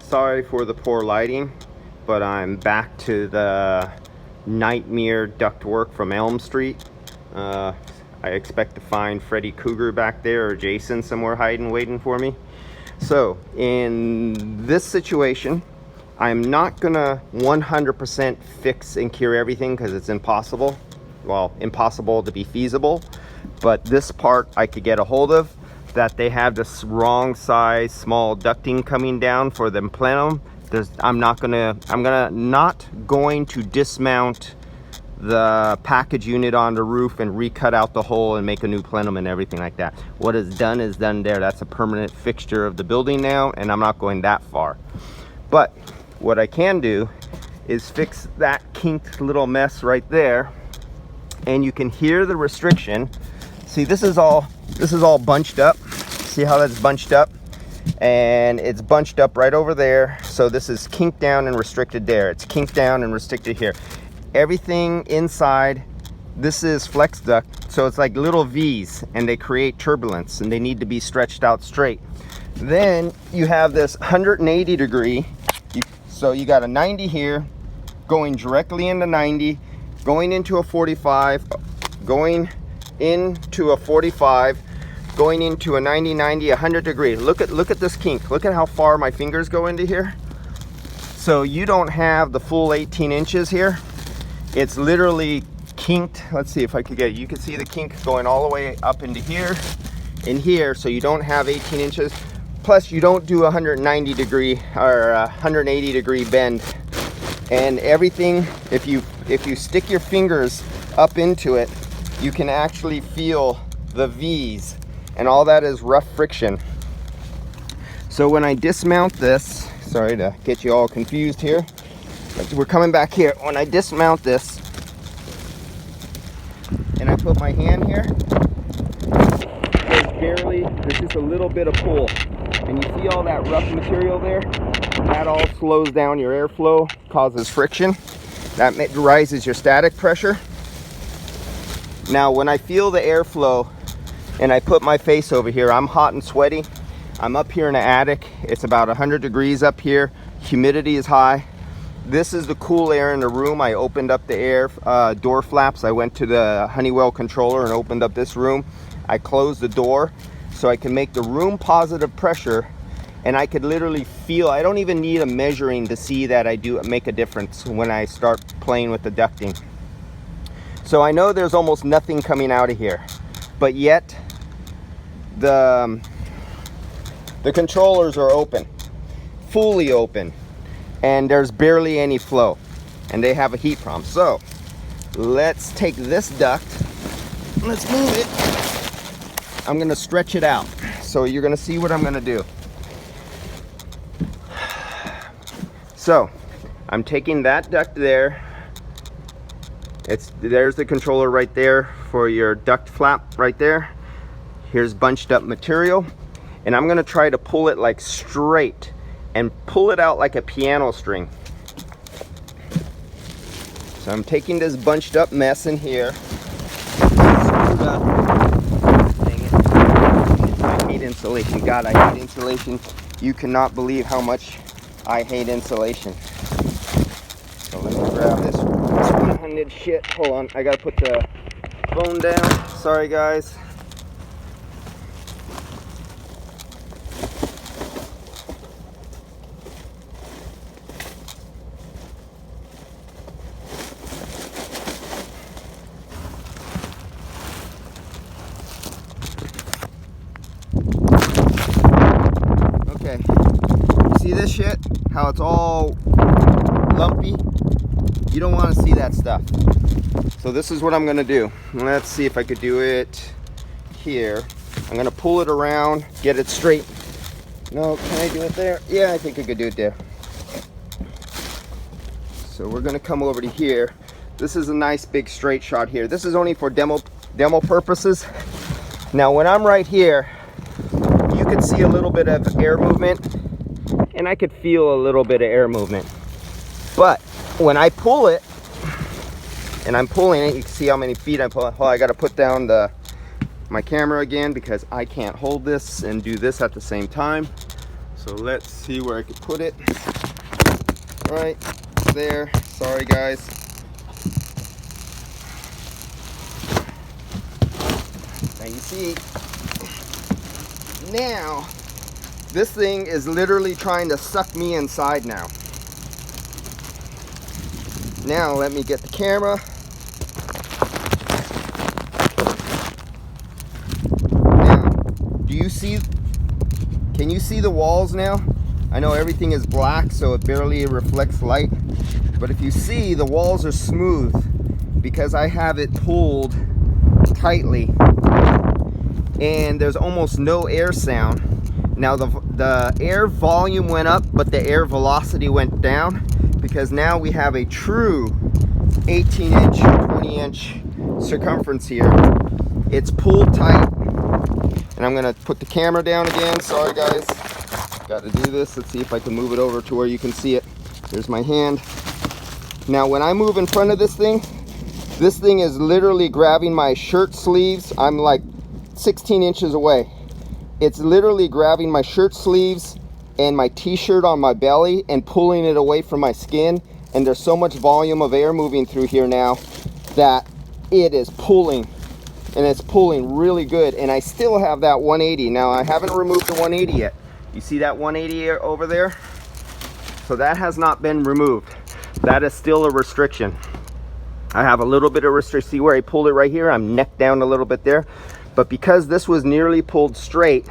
Sorry for the poor lighting, but I'm back to the nightmare ductwork from Elm Street. I expect to find Freddy Krueger back there or Jason somewhere hiding, waiting for me. So in this situation, I'm not gonna 100% fix and cure everything because it's impossible. Well, impossible to be feasible, but this part I could get a hold of. That they have this wrong size small ducting coming down for the plenum. I'm not going to dismount the package unit on the roof and recut out the hole and make a new plenum and everything like that. What is done there. That's a permanent fixture of the building now, and I'm not going that far. But what I can do is fix that kinked little mess right there, and you can hear the restriction. See, this is all bunched up. See how that's bunched up? And it's bunched up right over there. So this is kinked down and restricted there. It's kinked down and restricted here. Everything inside, this is flex duct. So it's like little V's, and they create turbulence, and they need to be stretched out straight. Then you have this 180 degree. So you got a 90 here, going directly into 90, going into a 45, going into a 45, going into a 90, 90, 100 degree. Look at this kink. Look at how far my fingers go into here. So you don't have the full 18 inches here. It's literally kinked. Let's see if I could get it. You can see the kink going all the way up into here, in here. So you don't have 18 inches. Plus you don't do 190 degree or 180 degree bend. And everything, if you stick your fingers up into it, you can actually feel the V's, and all that is rough friction. So when I dismount this, sorry to get you all confused here, but we're coming back here. When I dismount this and I put my hand here, there's just a little bit of pull, and you see all that rough material there? That all slows down your airflow, causes friction. That rises your static pressure. Now when I feel the airflow and I put my face over here, I'm hot and sweaty. I'm up here in the attic. It's about 100 degrees up here. Humidity is high. This is the cool air in the room. I opened up the air door flaps. I went to the Honeywell controller and opened up this room. I closed the door so I can make the room positive pressure, and I could literally feel. I don't even need a measuring to see that I do make a difference when I start playing with the ducting. So I know there's almost nothing coming out of here, but yet the controllers are open, fully open, and there's barely any flow, and they have a heat problem. So let's take this duct, let's move it. I'm gonna stretch it out. So you're gonna see what I'm gonna do. So I'm taking that duct there. There's the controller right there for your duct flap right there. Here's bunched up material, and I'm gonna try to pull it like straight and pull it out like a piano string. So I'm taking this bunched up mess in here. I hate insulation. God, I hate insulation. You cannot believe how much I hate insulation. So let me grab this one-handed shit. Hold on, I gotta put the phone down. Sorry guys. Okay, see this shit? How it's all lumpy? You don't want to see that stuff. So this is what I'm gonna do. Let's see if I could do it here. I'm gonna pull it around, get it straight. No, can I do it there? Yeah, I think I could do it there. So we're gonna come over to here. This is a nice big straight shot here. This is only for demo purposes. Now when I'm right here, you can see a little bit of air movement, and I could feel a little bit of air movement. But when I pull it, and I'm pulling it, you can see how many feet I'm pulling. Oh, I gotta put down my camera again because I can't hold this and do this at the same time. So let's see where I could put it. Right there. Sorry guys. Now you see, now this thing is literally trying to suck me inside now. Now let me get the camera. Now, do you see, can you see the walls now? I know everything is black, so it barely reflects light. But if you see, the walls are smooth because I have it pulled tightly. And there's almost no air sound. Now the air volume went up, but the air velocity went down because now we have a true 18-inch, 20-inch circumference here. It's pulled tight. And I'm gonna put the camera down again. Sorry guys, got to do this. Let's see if I can move it over to where you can see it. There's my hand. Now when I move in front of this thing is literally grabbing my shirt sleeves. I'm like 16 inches away. It's literally grabbing my shirt sleeves and my t-shirt on my belly and pulling it away from my skin. And there's so much volume of air moving through here now that it is pulling, and it's pulling really good. And I still have that 180. Now I haven't removed the 180 yet. You see that 180 over there? So that has not been removed. That is still a restriction. I have a little bit of restriction. See where I pulled it right here? I'm neck down a little bit there. But because this was nearly pulled straight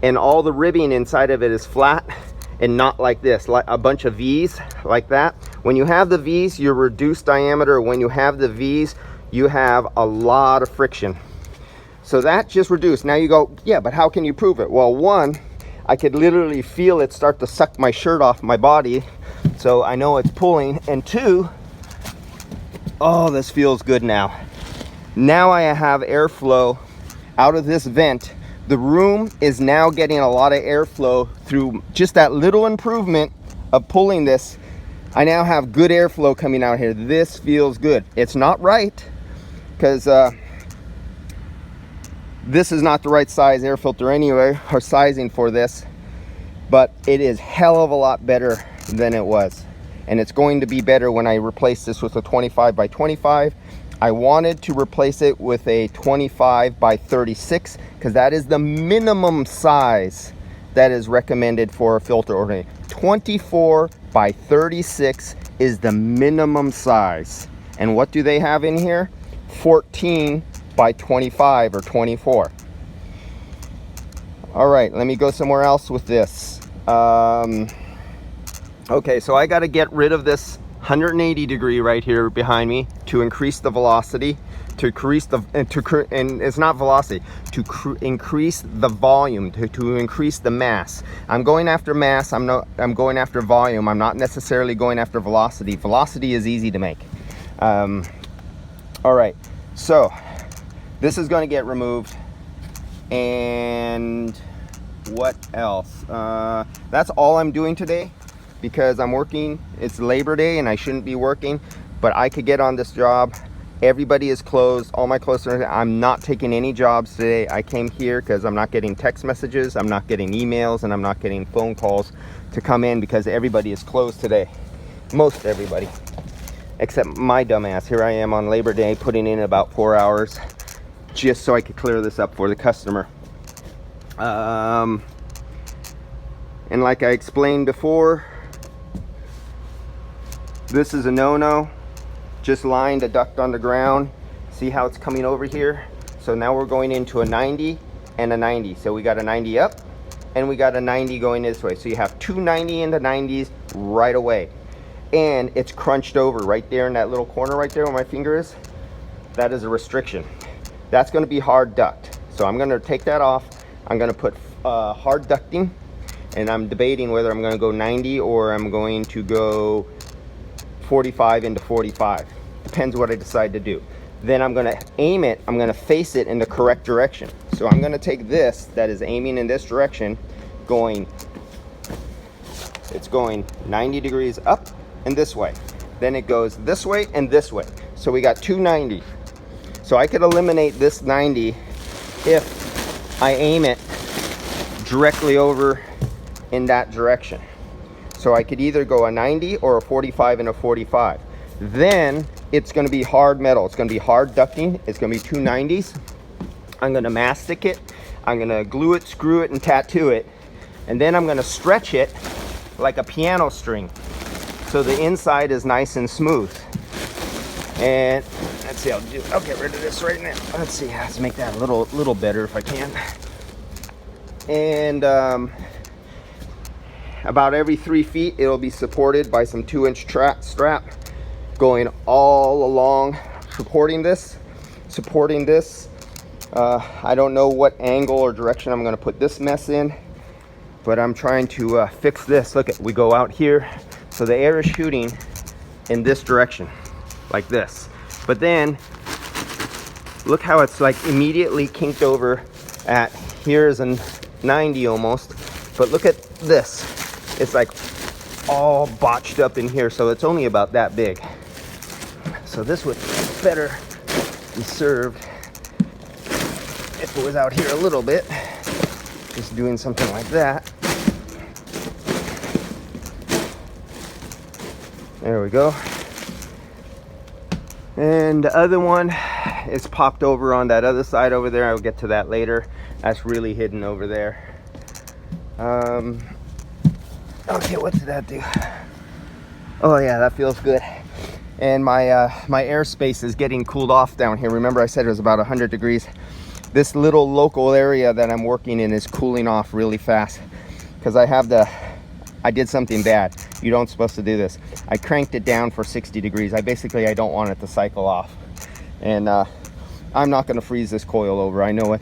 and all the ribbing inside of it is flat and not like this, like a bunch of V's like that. When you have the V's, you're reduced diameter. When you have the V's, you have a lot of friction. So that just reduced. Now you go, yeah, but how can you prove it? Well, one, I could literally feel it start to suck my shirt off my body. So I know it's pulling. And two, oh, this feels good now. Now I have airflow out of this vent. The room is now getting a lot of airflow through just that little improvement of pulling this. I now have good airflow coming out here. This feels good. It's not right because this is not the right size air filter anyway, or sizing for this, but it is hell of a lot better than it was. And it's going to be better when I replace this with a 25 by 25. I wanted to replace it with a 25 by 36 because that is the minimum size that is recommended for a filter ordering. 24 by 36 is the minimum size. And what do they have in here? 14 by 25 or 24. All right, let me go somewhere else with this. Okay, so I got to get rid of this 180 degree right here behind me to increase the velocity, to increase the, and it's not velocity, to increase the volume, to increase the mass. I'm going after mass, I'm going after volume. I'm not necessarily going after velocity. Velocity is easy to make. All right, so this is going to get removed. And what else? That's all I'm doing today, because I'm working. It's Labor Day and I shouldn't be working, but I could get on this job. Everybody is closed. All my closed. I'm not taking any jobs today. I came here because I'm not getting text messages, I'm not getting emails, and I'm not getting phone calls to come in because everybody is closed today. Most everybody, except my dumbass. Here I am on Labor Day putting in about 4 hours just so I could clear this up for the customer. And like I explained before, this is a no-no. Just lined a duct on the ground. See how it's coming over here? So now we're going into a 90 and a 90. So we got a 90 up and we got a 90 going this way. So you have two 90 into 90s right away. And it's crunched over right there in that little corner right there where my finger is. That is a restriction. That's going to be hard duct. So I'm going to take that off. I'm going to put hard ducting, and I'm debating whether I'm going to go 90 or I'm going to go 45 into 45. Depends what I decide to do. Then I'm going to aim it. I'm going to face it in the correct direction. So I'm going to take this that is aiming in this direction, it's going 90 degrees up and this way. Then it goes this way and this way. So we got 290. So I could eliminate this 90 if I aim it directly over in that direction. So I could either go a 90 or a 45 and a 45. Then it's going to be hard metal. It's going to be hard ducting. It's going to be 290s. I'm going to mastic it. I'm going to glue it, screw it, and tattoo it. And then I'm going to stretch it like a piano string, so the inside is nice and smooth. And let's see, I'll get rid of this right now. Let's see, let's make that a little better if I can. And about every 3 feet, it'll be supported by some 2-inch strap going all along, supporting this. I don't know what angle or direction I'm going to put this mess in, but I'm trying to fix this. Look, we go out here, so the air is shooting in this direction, like this. But then, look how it's like immediately kinked over at, here's a 90 almost, but look at this. It's like all botched up in here, so it's only about that big. So this would better be served if it was out here a little bit, just doing something like that. There we go. And the other one is popped over on that other side over there. I'll get to that later. That's really hidden over there. Okay, what did that do? Oh yeah, that feels good. And my my airspace is getting cooled off down here. Remember I said it was about 100 degrees. This little local area that I'm working in is cooling off really fast because I did something bad. You don't supposed to do this. I cranked it down for 60 degrees. I don't want it to cycle off. And I'm not gonna freeze this coil over. I know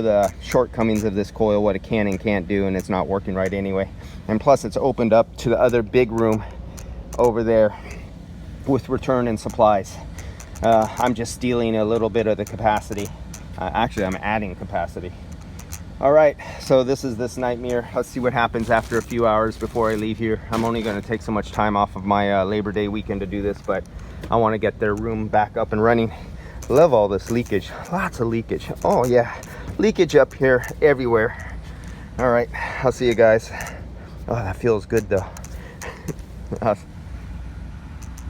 the shortcomings of this coil, what it can and can't do, and it's not working right anyway. And plus it's opened up to the other big room over there with return and supplies. I'm just stealing a little bit of the capacity. Actually, I'm adding capacity. All right, so this is this nightmare. Let's see what happens after a few hours before I leave here. I'm only gonna take so much time off of my Labor Day weekend to do this, but I wanna get their room back up and running. Love all this leakage, lots of leakage. Oh yeah, leakage up here everywhere. All right, I'll see you guys. Oh, that feels good though.